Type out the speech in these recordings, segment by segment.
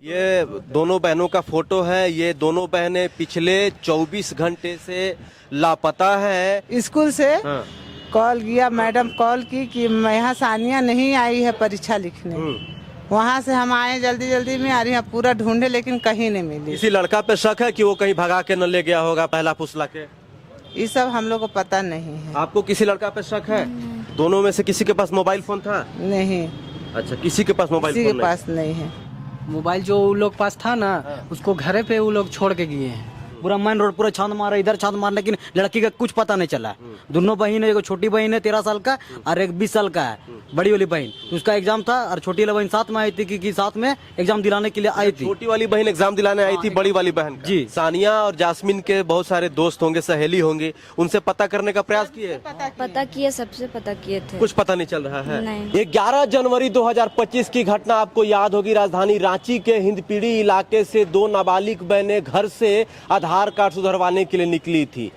ये दोनों बहनों का फोटो है। ये दोनों बहनें पिछले 24 घंटे से लापता है। स्कूल से हाँ। कॉल किया, मैडम कॉल की कि यहाँ सानिया नहीं आई है परीक्षा लिखने। वहाँ से हम आए जल्दी जल्दी में, आ रही पूरा ढूंढे लेकिन कहीं नहीं मिली। किसी लड़का पे शक है कि वो कहीं भगा के न ले गया होगा पहला फुसला के? ये सब हम लोग को पता नहीं है। आपको किसी लड़का पे शक है? दोनों में से किसी के पास मोबाइल फोन था? नहीं, अच्छा, किसी के पास मोबाइल किसी फोन के नहीं? पास नहीं है। मोबाइल जो उन लोग पास था ना, उसको घरे पे वो लोग छोड़ के गए हैं। पूरा मेन रोड पूरा छान मारा, इधर छान मारा, लेकिन लड़की का कुछ पता नहीं चला। दोनों बहन है, एक छोटी बहन है 13 साल का और एक 20 साल का है बड़ी वाली बहन। उसका एग्जाम था और छोटी वाली बहन साथ में आई थी कि साथ में एग्जाम दिलाने के लिए आई थी। छोटी वाली बहन एग्जाम दिलाने आई थी बड़ी वाली बहन का। जी। सानिया और जास्मिन के बहुत सारे दोस्त होंगे, सहेली होंगी, उनसे पता करने का प्रयास किए? पता किए, सबसे पता किए थे। कुछ पता नहीं चल रहा है। नहीं। 11 जनवरी 2025 की घटना आपको याद होगी। राजधानी रांची के हिंदपीढ़ी इलाके से दो नाबालिग बहनें घर से आधार कार्ड सुधरवाने के लिए निकली थी।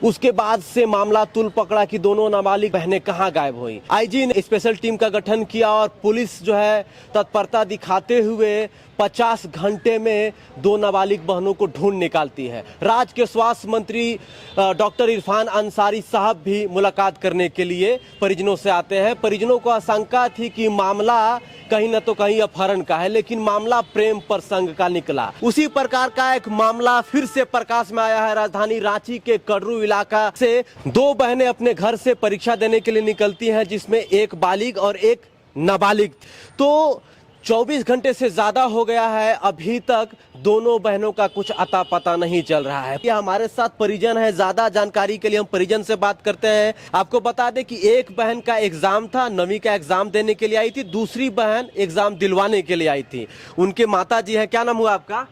उसके बाद से मामला तुल पकड़ा कि दोनों नाबालिग बहनें कहां गायब हुई। आईजी ने स्पेशल टीम का गठन किया और पुलिस जो है तत्परता दिखाते हुए 50 घंटे में दो नाबालिग बहनों को ढूंढ निकालती है। राज्य के स्वास्थ्य मंत्री डॉक्टर इरफान अंसारी साहब भी मुलाकात करने के लिए परिजनों से आते हैं। परिजनों को आशंका थी कि मामला कहीं न तो कहीं अपहरण का है, लेकिन मामला प्रेम प्रसंग का निकला। उसी प्रकार का एक मामला फिर से प्रकाश में आया है। राजधानी रांची के कड़रू इलाका से दो बहनें अपने घर से परीक्षा देने के लिए निकलती हैं, जिसमें एक बालिग और एक नाबालिग। तो 24 घंटे से ज्यादा हो गया है, अभी तक दोनों बहनों का कुछ अता पता नहीं चल रहा है। ये हमारे साथ परिजन है, ज्यादा जानकारी के लिए हम परिजन से बात करते हैं। आपको बता दें कि एक बहन का एग्जाम था, 9वीं का एग्जाम देने के लिए आई थी, दूसरी बहन एग्जाम दिलवाने के लिए आई थी। उनके माता जी है। क्या नाम हुआ आपका?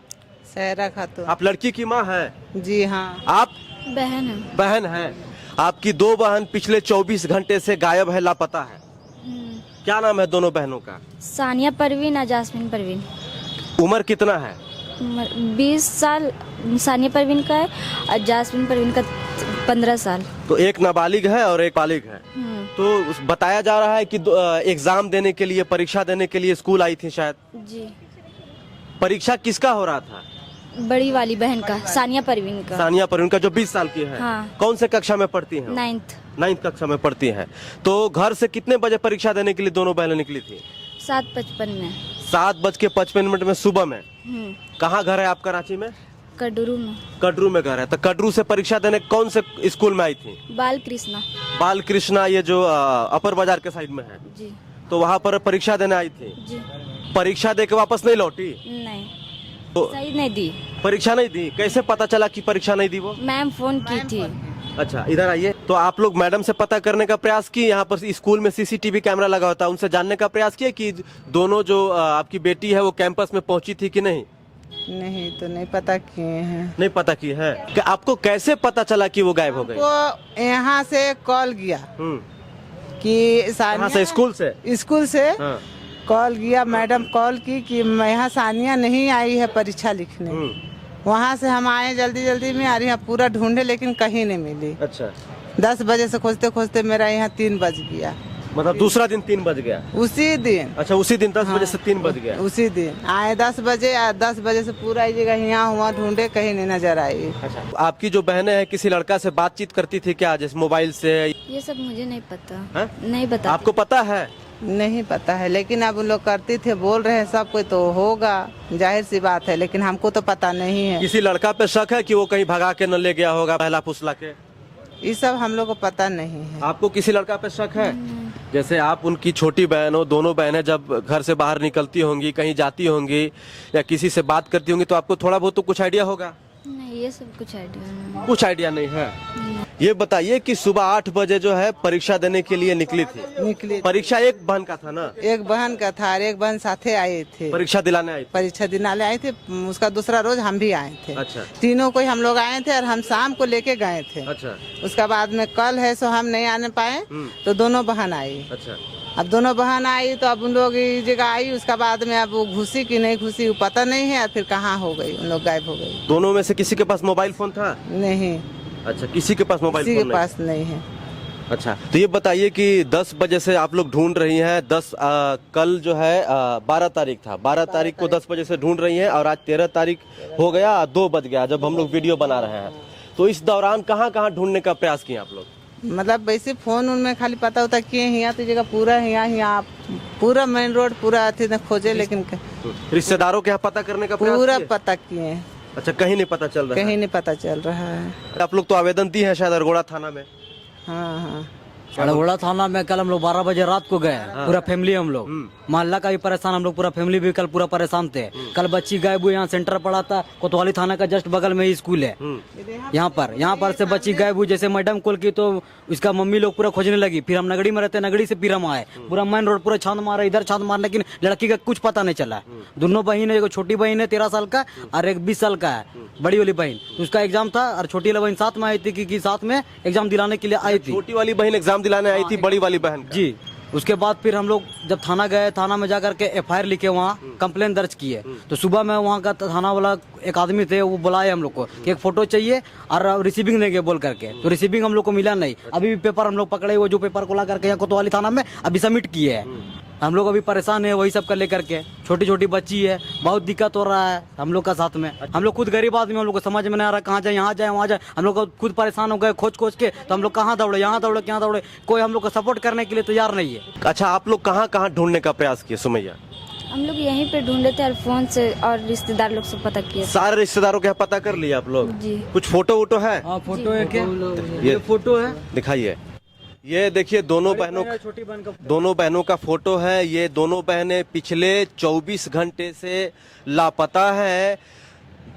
सहरा खातून। आप लड़की की माँ है? जी हाँ। आप बहन है। बहन है। आपकी दो बहन पिछले 24 घंटे से गायब है, लापता है। क्या नाम है दोनों बहनों का? सानिया परवीन और जास्मिन परवीन। उम्र कितना है? 20 साल सानिया परवीन का है और जास्मिन परवीन का 15 साल। तो एक नाबालिग है और एक बालिग है। तो बताया जा रहा है कि एग्जाम देने के लिए, परीक्षा देने के लिए स्कूल आई थी शायद। जी। परीक्षा किसका हो रहा था? बड़ी वाली बहन का, सानिया परवीन का। सानिया परवीन का, जो 20 साल की है। हाँ। कौन से कक्षा में पढ़ती हैं? 9th कक्षा में पढ़ती हैं। तो घर से कितने बजे परीक्षा देने के लिए दोनों बहनें निकली थी? 7:55 में। 7:55 में सुबह में। कहाँ घर है आपका रांची में? कड़रू में। कड़रू में घर है। तो कड़रू से परीक्षा देने कौन से स्कूल में आई थी? बाल कृष्णा। बाल कृष्णा, ये जो अपर बाजार के साइड में है। जी। तो वहाँ पर परीक्षा देने आई थी। जी। परीक्षा दे के वापस नहीं लौटी? नहीं, तो सही नहीं दी। परीक्षा नहीं दी? कैसे पता चला कि परीक्षा नहीं दी वो? मैम फोन की थी। अच्छा, इधर आइए। तो आप लोग मैडम से पता करने का प्रयास किए? यहाँ पर स्कूल में सीसीटीवी कैमरा लगा होता है, उनसे जानने का प्रयास किए कि दोनों जो आपकी बेटी है वो कैंपस में पहुंची थी कि नहीं? नहीं, तो नहीं पता किए हैं। नहीं पता की है। आपको कैसे पता चला कि वो गायब हो गई? वो यहाँ से कॉल किया कि यहाँ से स्कूल से हाँ। कॉल किया, मैडम कॉल की कि यहाँ सानिया नहीं आई है परीक्षा लिखने। वहाँ से हम आए जल्दी जल्दी में, आ रही पूरा ढूंढे लेकिन कहीं नहीं मिली। अच्छा। 10 बजे से खोजते खोजते मेरा यहाँ 3 बज गया। मतलब दूसरा दिन 3 बज गया? उसी दिन। अच्छा, उसी दिन 10 बजे से 3 बज गया? उसी दिन आए 10 बजे, 10 बजे से पूरा ये जगह यहाँ हुआ ढूंढे, कहीं नहीं नजर आई। अच्छा, आपकी जो बहनें हैं किसी लड़का से बातचीत करती थी क्या, जैसे मोबाइल से? ये सब मुझे नहीं पता है? नहीं बता। आपको पता है? नहीं पता है, लेकिन अब उन लोग करती थे, बोल रहे हैं सब कोई, तो होगा, जाहिर सी बात है, लेकिन हमको तो पता नहीं है। किसी लड़का पे शक है कि वो कहीं भगा के न ले गया होगा पहला फुसला के? ये सब हम लोग को पता नहीं है। आपको किसी लड़का पे शक है? जैसे आप उनकी छोटी बहन हो, दोनों बहनें जब घर से बाहर निकलती होंगी, कहीं जाती होंगी या किसी से बात करती होंगी, तो आपको थोड़ा बहुत तो कुछ आइडिया होगा? नहीं, ये सब कुछ आइडिया नहीं। कुछ आइडिया नहीं है। ये बताइए कि सुबह 8 बजे जो है परीक्षा देने के लिए निकली थी। परीक्षा एक बहन का था ना? एक बहन का था और एक बहन साथे आए थे। परीक्षा दिलाने आई थी? परीक्षा दिलाने आए थे, उसका दूसरा रोज हम भी आए थे। अच्छा। तीनों को हम लोग आए थे और हम शाम को लेके गए थे। अच्छा। उसका बाद में कल है सो हम नहीं आने पाए, तो दोनों बहन आई। अच्छा। अब दोनों बहन आई तो अब उन लोग इस जगह आई, उसका बाद में अब वो घुसी कि नहीं घुसी वो पता नहीं है, और फिर कहाँ हो गई, उन लोग गायब हो गई। दोनों में से किसी के पास मोबाइल फोन था? नहीं। अच्छा, किसी के पास मोबाइल किसी फोन के नहीं? पास नहीं है। अच्छा, तो ये बताइए कि 10 बजे से आप लोग ढूंढ रही हैं। कल जो है 12 तारीख था, 12 तारीख को 10 बजे से ढूंढ रही हैं और आज 13 तारीख हो गया, 2 बज गया जब हम लोग वीडियो बना रहे हैं। तो इस दौरान कहाँ कहाँ ढूंढने का प्रयास किए आप लोग? मतलब वैसे फोन उनमें खाली पता होता किए यहाँ तो जगह पूरा यहाँ पूरा मेन रोड पूरा अथी न खोजे, लेकिन रिश्तेदारों के यहाँ पता करने का प्रयास पूरा किए? पता किए, अच्छा, कहीं नहीं पता चल रहा है? कहीं नहीं पता चल रहा है। आप लोग तो आवेदन दी है शायद अरगोड़ा थाना में? हाँ हाँ, अड़गोड़ा थाना में कल हम लोग 12 बजे रात को गए, पूरा फैमिली हम लोग, मोहल्ला का भी परेशान, हम लोग पूरा फैमिली भी कल पूरा परेशान थे। कल बच्ची गायब हुई, यहाँ सेंटर पड़ा था, कोतवाली थाना का जस्ट बगल में ही स्कूल है। यहाँ पर से बच्ची गायब हुई, जैसे मैडम कॉल की तो उसका मम्मी लोग पूरा खोजने लगी। फिर हम नगड़ी में रहते, नगड़ी से फिर हम आए, पूरा मेन रोड पूरा छान मारा, इधर छान मारा, लेकिन लड़की का कुछ पता नहीं चला। दोनों बहन है, एक छोटी बहन है 13 साल का और एक 20 साल का है बड़ी वाली बहन। तो उसका एग्जाम था और छोटी वाली बहन साथ में आई थी, कि साथ में एग्जाम दिलाने के लिए आई थी। छोटी वाली बहन एग्जाम दिलाने आई थी बड़ी वाली बहन का? जी। उसके बाद फिर हम लोग जब थाना गए, थाना में जाकर के FIR लिखे, वहाँ कंप्लेन दर्ज किए। तो सुबह में वहाँ का थाना वाला एक आदमी थे, वो बुलाए हम लोग को कि एक फोटो चाहिए और रिसीविंग देंगे बोल करके। तो रिसीविंग हम लोग को मिला नहीं। अभी भी पेपर हम लोग पकड़े हुए, जो पेपर को ला करके यहाँ कोतवाली थाना में अभी सबमिट किए हैं। हम लोग अभी परेशान है वही सब कर लेकर के, छोटी छोटी बच्ची है, बहुत दिक्कत हो रहा है हम लोग का साथ में। हम लोग खुद गरीब आदमी, हम लोग को समझ में नहीं आ रहा कहाँ जाए, यहाँ जाए वहाँ जाए। हम लोग खुद परेशान हो गए खोज के, तो हम लोग कहाँ दौड़े, यहाँ दौड़े, क्या दौड़े, कोई हम लोग को सपोर्ट करने के लिए तैयार नहीं है। अच्छा, आप लोग कहाँ कहाँ ढूंढने का प्रयास किए सुमैया? हम लोग यहीं पे ढूंढे थे और फोन से और रिश्तेदार लोग से पता किए। सारे रिश्तेदारों के यहाँ पता कर लिया आप लोग? जी। कुछ फोटो वोटो है? हाँ, फोटो है क्या? ये फोटो है, दिखाइए। ये देखिए दोनों बहनों का फोटो है। ये दोनों बहनें पिछले 24 घंटे से लापता है।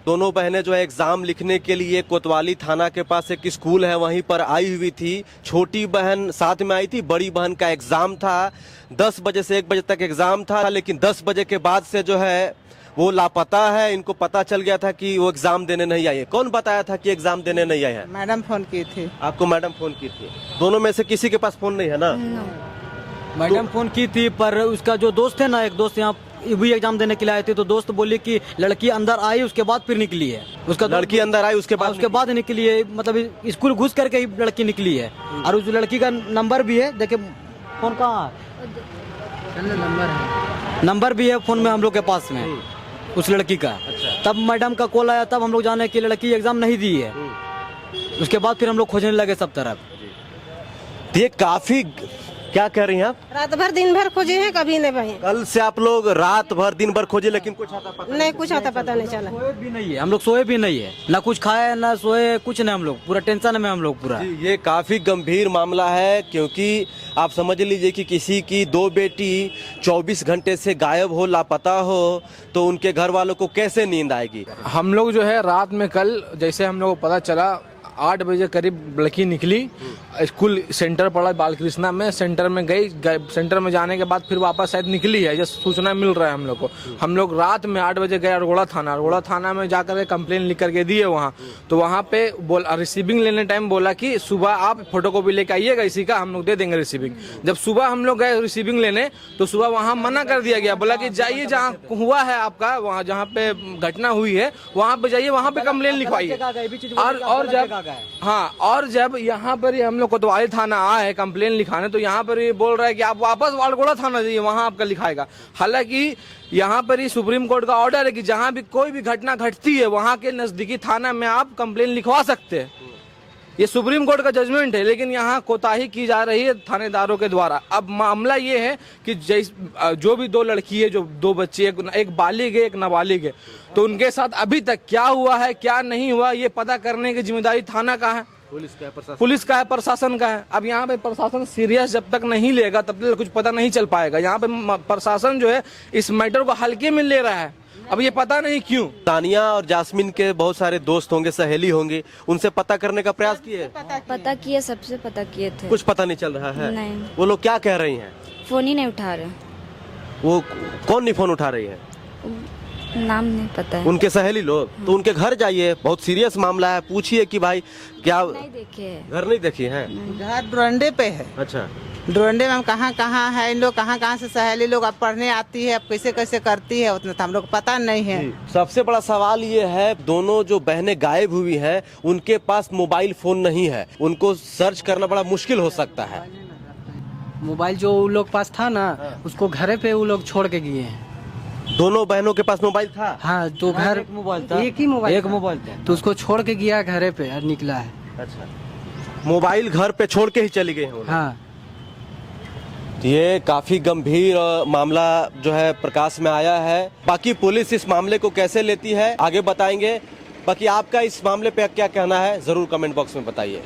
दोनों बहनें जो है एग्जाम लिखने के लिए कोतवाली थाना के पास एक स्कूल है वहीं पर आई हुई थी। छोटी बहन साथ में आई थी, बड़ी बहन का एग्जाम था। 10 बजे से 1 बजे तक एग्जाम था, लेकिन 10 बजे के बाद से जो है वो लापता है। इनको पता चल गया था कि वो एग्जाम देने नहीं आई है। कौन बताया था कि एग्जाम देने नहीं आए हैं? मैडम फोन की थी। आपको मैडम फोन की थी? दोनों में से किसी के पास फोन नहीं है ना? मैडम फोन की थी, पर उसका जो दोस्त है ना, एक दोस्त यहाँ भी एग्जाम देने के लिए आए थे, तो दोस्त बोली कि लड़की अंदर आई, उसके बाद फिर निकली है। उसका लड़की अंदर आई उसके बाद निकली है, मतलब स्कूल घुस करके ही लड़की निकली है। और उस लड़की का नंबर भी है, देखे फोन कहाँ नंबर भी है फोन में हम लोग के पास में उस लड़की का। तब मैडम का कॉल आया, तब हम लोग जाने की लड़की एग्जाम नहीं दी है। उसके बाद फिर हम लोग खोजने लगे सब तरफ। ये काफी, क्या कह रही हैं आप? रात भर दिन भर खोजे हैं, कभी नहीं पाए। कल से आप लोग रात भर दिन भर खोजे, लेकिन कुछ आता पता नहीं, कुछ आता पता नहीं चला। सोए भी नहीं है हम लोग, सोए भी नहीं है, ना कुछ खाए ना सोए, कुछ नहीं। हम लोग पूरा टेंशन में हम लोग पूरा। ये काफी गंभीर मामला है, क्योंकि आप समझ लीजिए कि किसी की 2 बेटी 24 घंटे से गायब हो, लापता हो, तो उनके घर वालों को कैसे नींद आएगी? हम लोग जो है रात में कल जैसे हम लोग को पता चला 8 बजे करीब लड़की निकली, स्कूल सेंटर पड़ा बाल कृष्णा में, सेंटर में गई, सेंटर में जाने के बाद फिर वापस शायद निकली है, जैसे सूचना मिल रहा है हम लोग को। हम लोग रात में 8 बजे गए अरगोड़ा थाना में जाकर के कंप्लेन लिख करके दिए वहाँ। तो वहाँ पे रिसीविंग लेने टाइम बोला कि सुबह आप फोटोकॉपी लेके आइएगा इसी का, हम लोग दे देंगे रिसीविंग। जब सुबह हम लोग गए रिसीविंग लेने, तो सुबह वहाँ मना कर दिया गया, बोला कि जाइए जहाँ हुआ है आपका, वहाँ जहाँ पे घटना हुई है वहाँ पे जाइए, वहाँ पे कंप्लेन लिखवाइए। और जब यहाँ पर हम लोग कोतवाली थाना आए कंप्लेन लिखाने, तो यहाँ पर ये बोल रहा है कि आप वापस अरगोड़ा थाना जाइए, वहाँ आपका लिखाएगा। हालांकि यहाँ पर ही सुप्रीम कोर्ट का ऑर्डर है कि जहाँ भी कोई भी घटना घटती है वहाँ के नजदीकी थाना में आप कंप्लेन लिखवा सकते हैं। ये सुप्रीम कोर्ट का जजमेंट है, लेकिन यहाँ कोताही की जा रही है थानेदारों के द्वारा। अब मामला ये है कि जो भी 2 लड़की है, जो 2 बच्ची, एक बालिग है एक नाबालिग है, तो उनके साथ अभी तक क्या हुआ है क्या नहीं हुआ ये पता करने की जिम्मेदारी थाना का है, पुलिस का है, प्रशासन का है। अब यहाँ पे प्रशासन सीरियस जब तक नहीं लेगा तब तक कुछ पता नहीं चल पाएगा। यहाँ पे प्रशासन जो है इस मैटर को हल्के में ले रहा है, अब ये पता नहीं क्यों। तानिया और जास्मिन के बहुत सारे दोस्त होंगे, सहेली होंगे, उनसे पता करने का प्रयास किए? पता किए, सबसे पता किए थे। कुछ पता नहीं चल रहा है? नहीं। वो लोग क्या कह रही हैं? फोन ही नहीं उठा रहे। वो कौन नहीं फोन उठा रही है? नाम नहीं पता है। उनके सहेली लोग, तो उनके घर जाइए, बहुत सीरियस मामला है, पूछिए कि भाई क्या नहीं देखे है। घर नहीं देखी है। घर डोरंडे पे है। अच्छा, डोरंडे में हम कहाँ है, इन लोग कहाँ से सहेली लोग अब पढ़ने आती है, अब कैसे कैसे करती है उतना तो हम लोग पता नहीं है। सबसे बड़ा सवाल ये है, दोनों जो बहनें गायब हुई हैं उनके पास मोबाइल फोन नहीं है, उनको सर्च करना बड़ा मुश्किल हो सकता है। मोबाइल जो उन लोग पास था ना, उसको घरे पे वो लोग छोड़ के गए हैं। दोनों बहनों के पास मोबाइल था। हाँ, तो घर एक मोबाइल था, एक ही मोबाइल एक था। मोबाइल था। तो उसको छोड़ के गया घरे पे और निकला है। अच्छा, मोबाइल घर पे छोड़ के ही चली गई हैं। हाँ, ये काफी गंभीर मामला जो है प्रकाश में आया है। बाकी पुलिस इस मामले को कैसे लेती है आगे बताएंगे। बाकी आपका इस मामले पे क्या कहना है जरूर कमेंट बॉक्स में बताइए।